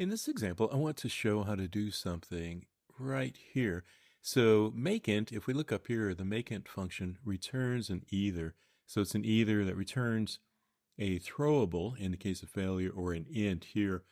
In this example, I want to show how to do something right here. So makeInt, if we look up here, the makeInt function returns an either. So it's an either that returns a throwable in the case of failure, or an int here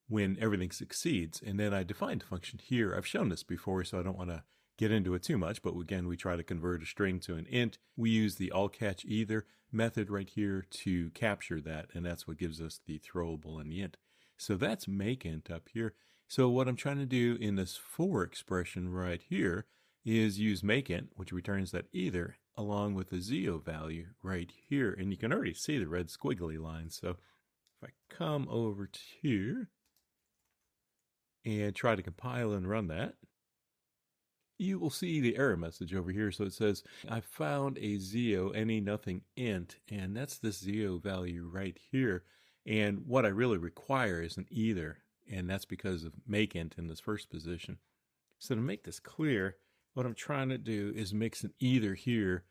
when everything succeeds. And then I defined the function here. I've shown this before, so I don't want to get into it too much, but again, we try to convert a string to an int. We use the all-catch-either method right here to capture that, and that's what gives us the throwable and the int. So that's makeInt up here. So what I'm trying to do in this for expression right here is use makeInt, which returns that either, along with the ZIO value right here. And you can already see the red squiggly line. So if I come over to here and try to compile and run that, you will see the error message over here. So it says, I found a ZIO any nothing int, and that's this ZIO value right here. And what I really require is an either, and that's because of makeInt in this first position. So to make this clear, what I'm trying to do is mix an either here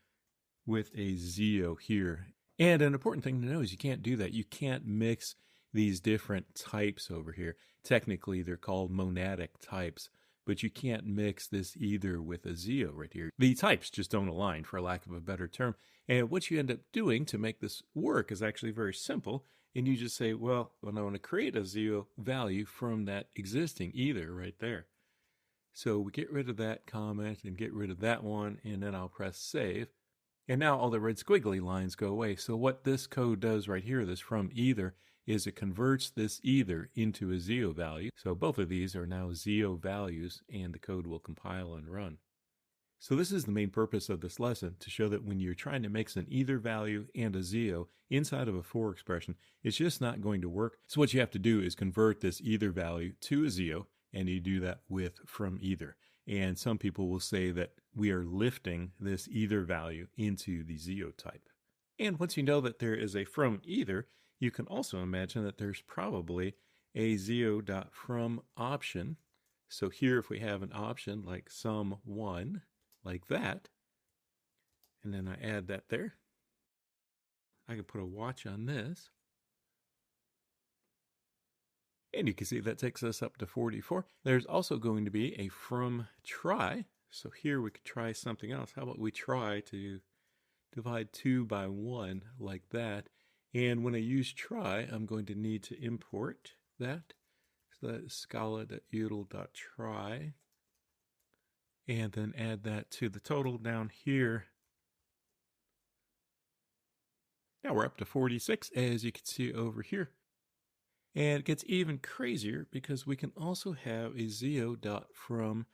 with a ZIO here. And an important thing to know is you can't do that. You can't mix these different types over here. Technically, they're called monadic types, but you can't mix this either with a ZIO right here. The types just don't align, for lack of a better term. And what you end up doing to make this work is actually very simple. And you just say, well, I want to create a ZIO value from that existing either right there. So we get rid of that comment and get rid of that one, and then I'll press save. And now all the red squiggly lines go away. So what this code does right here, this from either, is it converts this either into a ZIO value. So both of these are now ZIO values, and the code will compile and run. So this is the main purpose of this lesson, to show that when you're trying to mix an either value and a ZIO inside of a for expression, it's just not going to work. So what you have to do is convert this either value to a ZIO, and you do that with from either. And some people will say that we are lifting this either value into the ZIO type. And once you know that there is a from either, you can also imagine that there's probably a ZIO.from option. So here, if we have an option like sum1, like that, and then I add that there, I can put a watch on this, and you can see that takes us up to 44. There's also going to be a from try. So here we could try something else. How about we try to divide 2 by 1 like that. And when I use try, I'm going to need to import that. So that is scala.util.try. And then add that to the total down here. Now we're up to 46, as you can see over here. And it gets even crazier because we can also have a ZIO.from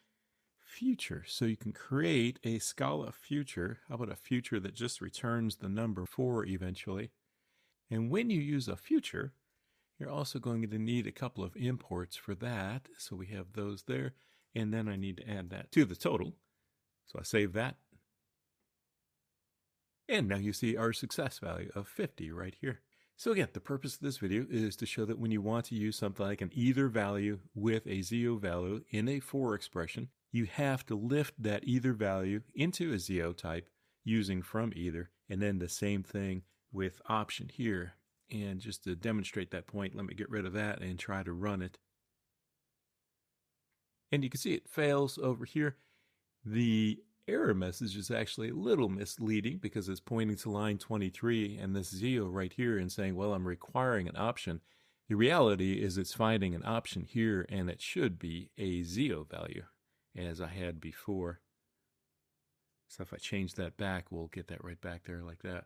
future. So you can create a Scala future. How about a future that just returns the number 4 eventually? And when you use a future, you're also going to need a couple of imports for that. So we have those there. And then I need to add that to the total. So I save that. And now you see our success value of 50 right here. So again, the purpose of this video is to show that when you want to use something like an either value with a ZIO value in a for expression, you have to lift that either value into a ZIO type using from either, and then the same thing with option here. And just to demonstrate that point, let me get rid of that and try to run it. And you can see it fails over here. The error message is actually a little misleading because it's pointing to line 23 and this ZIO right here and saying, well, I'm requiring an option. The reality is it's finding an option here, and it should be a ZIO value as I had before. So if I change that back, we'll get that right back there like that.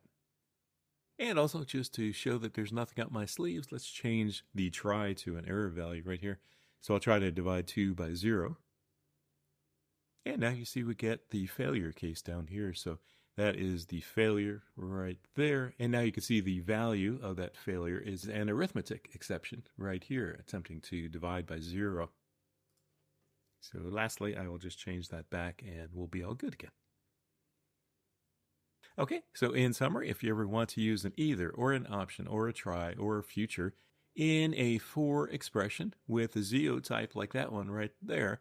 And also, just to show that there's nothing up my sleeves, let's change the try to an error value right here. So I'll try to divide 2 by 0. And now you see we get the failure case down here. So that is the failure right there. And now you can see the value of that failure is an arithmetic exception right here, attempting to divide by 0. So lastly, I will just change that back and we'll be all good again. Okay, so in summary, if you ever want to use an either or an option or a try or a future in a for expression with a ZIO type like that one right there,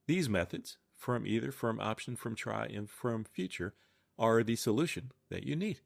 these methods, from either, from option, from try, and from future, are the solution that you need.